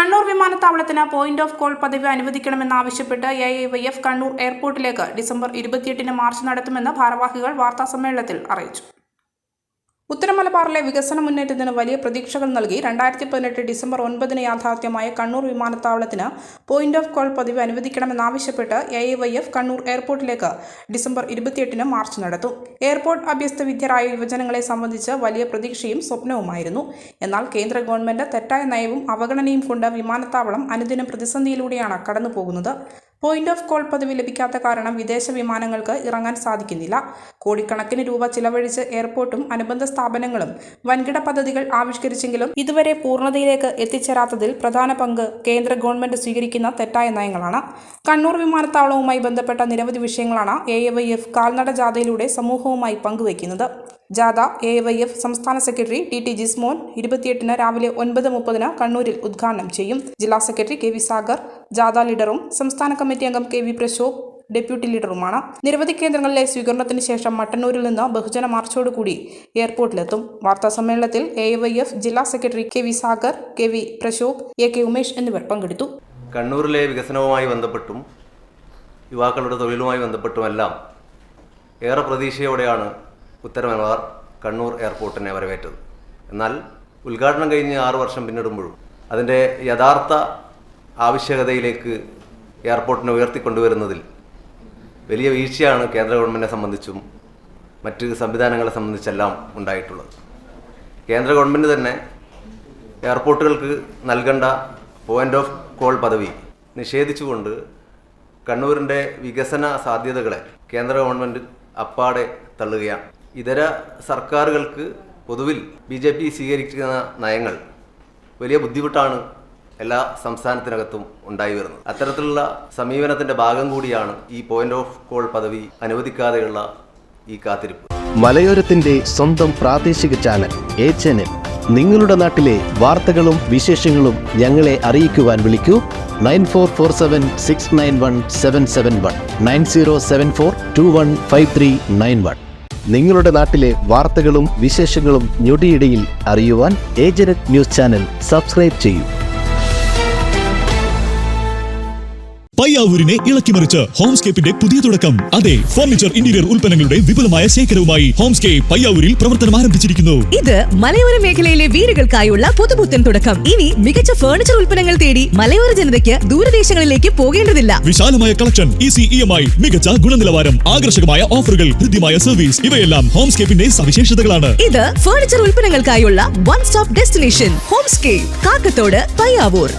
കണ്ണൂർ വിമാനത്താവളത്തിന് point of call പദവി അനുവദിക്കണമെന്നാവശ്യപ്പെട്ട് AIYF Kannur എയർപോർട്ടിലേക്ക് ഡിസംബർ 28-ന് മാർച്ച് നടത്തുമെന്ന് ഭാരവാഹികൾ വാർത്താസമ്മേളനത്തിൽ അറിയിച്ചു. ഉത്തര മലബാറിലെ വികസന മുന്നേറ്റത്തിന് വലിയ പ്രതീക്ഷകൾ നൽകി 2018 ഡിസംബർ 9-ന് യാഥാർത്ഥ്യമായ കണ്ണൂർ വിമാനത്താവളത്തിന് പോയിന്റ് ഓഫ് കോൾ പദവി അനുവദിക്കണമെന്നാവശ്യപ്പെട്ട് AIYF കണ്ണൂർ എയർപോർട്ടിലേക്ക് ഡിസംബർ 28-ന് മാർച്ച് നടത്തും. എയർപോർട്ട് അഭ്യസ്ത വിദ്യരായ യുവജനങ്ങളെ സംബന്ധിച്ച് വലിയ പ്രതീക്ഷയും സ്വപ്നവുമായിരുന്നു. എന്നാൽ കേന്ദ്ര ഗവൺമെന്റ് തെറ്റായ നയവും അവഗണനയും കൊണ്ട് വിമാനത്താവളം അനുദിനം പ്രതിസന്ധിയിലൂടെയാണ് കടന്നുപോകുന്നത്. പോയിന്റ് ഓഫ് കോൾ പദവി ലഭിക്കാത്ത കാരണം വിദേശ വിമാനങ്ങൾക്ക് ഇറങ്ങാൻ സാധിക്കുന്നില്ല. കോടിക്കണക്കിന് രൂപ ചിലവഴിച്ച് എയർപോർട്ടും അനുബന്ധ സ്ഥാപനങ്ങളും വൻകിട പദ്ധതികൾ ആവിഷ്കരിച്ചെങ്കിലും ഇതുവരെ പൂർണ്ണതയിലേക്ക് എത്തിച്ചേരാത്തതിൽ പ്രധാന പങ്ക് കേന്ദ്ര ഗവൺമെന്റ് സ്വീകരിക്കുന്ന തെറ്റായ നയങ്ങളാണ്. കണ്ണൂർ വിമാനത്താവളവുമായി ബന്ധപ്പെട്ട നിരവധി വിഷയങ്ങളാണ് AIYF കാൽനട ജാഥയിലൂടെ സമൂഹവുമായി പങ്കുവയ്ക്കുന്നത്. ജാഥ AIYF സംസ്ഥാന സെക്രട്ടറി TT ജിസ്മോൻ 28-ന് രാവിലെ 9:30-ന് കണ്ണൂരിൽ ഉദ്ഘാടനം ചെയ്യും. ജില്ലാ സെക്രട്ടറി KV സാഗർ ജാഥ ലീഡറും സംസ്ഥാന കമ്മിറ്റി അംഗം KV പ്രശോഭ് ഡെപ്യൂട്ടി ലീഡറുമാണ്. നിരവധി കേന്ദ്രങ്ങളിലെ സ്വീകരണത്തിന് ശേഷം മട്ടന്നൂരിൽ നിന്ന് ബഹുജന മാർച്ചോടുകൂടി എയർപോർട്ടിലെത്തും. വാർത്താസമ്മേളനത്തിൽ AIYF ജില്ലാ secretary KV Sagar, KV Prashobh, AK Umesh എന്നിവർ പങ്കെടുത്തു. കണ്ണൂരിലെ വികസനവുമായി ബന്ധപ്പെട്ടും യുവാക്കളുടെ തൊഴിലുമായി ബന്ധപ്പെട്ടുമെല്ലാം ഏറെ പ്രതീക്ഷയോടെയാണ് ഉത്തര മലബാർ കണ്ണൂർ എയർപോർട്ടിനെ വരവേറ്റത്. എന്നാൽ ഉദ്ഘാടനം കഴിഞ്ഞ് 6 വർഷം പിന്നിടുമ്പോഴും അതിൻ്റെ യഥാർത്ഥ ആവശ്യകതയിലേക്ക് എയർപോർട്ടിനെ ഉയർത്തിക്കൊണ്ടുവരുന്നതിൽ വലിയ വീഴ്ചയാണ് കേന്ദ്ര ഗവൺമെൻറ്റിനെ സംബന്ധിച്ചും മറ്റ് സംവിധാനങ്ങളെ സംബന്ധിച്ചെല്ലാം ഉണ്ടായിട്ടുള്ളത്. കേന്ദ്ര ഗവൺമെൻറ് തന്നെ എയർപോർട്ടുകൾക്ക് നൽകേണ്ട പോയിന്റ് ഓഫ് കോൾ പദവി നിഷേധിച്ചുകൊണ്ട് കണ്ണൂരിൻ്റെ വികസന സാധ്യതകളെ കേന്ദ്ര ഗവൺമെൻറ് അപ്പാടെ തള്ളുകയാണ്. ഇതര സർക്കാരുകൾക്ക് പൊതുവിൽ BJP സ്വീകരിക്കുന്ന നയങ്ങൾ വലിയ ബുദ്ധിമുട്ടാണ് എല്ലാ സംസ്ഥാനത്തിനകത്തും ഉണ്ടായി വരുന്നത്. അത്തരത്തിലുള്ള സമീപനത്തിൻ്റെ ഭാഗം കൂടിയാണ് ഈ പോയിന്റ് ഓഫ് കോൾ പദവി അനുവദിക്കാതെയുള്ള ഈ കാത്തിരിപ്പ്. മലയോരത്തിന്റെ സ്വന്തം പ്രാദേശിക ചാനൽ A-Channel. നിങ്ങളുടെ നാട്ടിലെ വാർത്തകളും വിശേഷങ്ങളും ഞങ്ങളെ അറിയിക്കുവാൻ വിളിക്കൂ 9447691771 9074215391. നിങ്ങളുടെ നാട്ടിലെ വാർത്തകളും വിശേഷങ്ങളും ഞൊടിയിടയിൽ അറിയുവാൻ A-Channel ന്യൂസ് ചാനൽ സബ്സ്ക്രൈബ് ചെയ്യൂ. പയ്യാവൂരിനെ ഇളക്കിമറിച്ച് ഹോംസ്കേപ്പിന്റെ പുതിയ തുടക്കം. അതെ, ഫർണിച്ചർ ഇന്റീരിയർ ഉൽപ്പന്നങ്ങളുടെ വിപുലമായ ശേഖരവുമായി ഹോംസ്കേപ്പ് പയ്യാവൂരിൽ പ്രവർത്തനം ആരംഭിച്ചിരിക്കുന്നു. ഇത് മലയോര മേഖലയിലെ വീടുകൾക്കായുള്ള പുതുപുത്തൻ തുടക്കം. ഇനി മികച്ച ഫർണിച്ചർ ഉൽപ്പന്നങ്ങൾ തേടി മലയോര ജനതയ്ക്ക് ദൂരദേശങ്ങളിലേക്ക് പോകേണ്ടതില്ല. വിശാലമായ കളക്ഷൻ, ഈസി EMI, മികച്ച ഗുണനിലവാരം, ആകർഷകമായ ഓഫറുകൾ, ഹൃദ്യമായ സർവീസ്, ഇവയെല്ലാം ഹോംസ്കേപ്പിന്റെ സവിശേഷതകളാണ്. ഇത് ഫർണിച്ചർ ഉൽപ്പന്നങ്ങൾക്കായുള്ള one stop destination Homescape, Kakkathode, Payyavoor.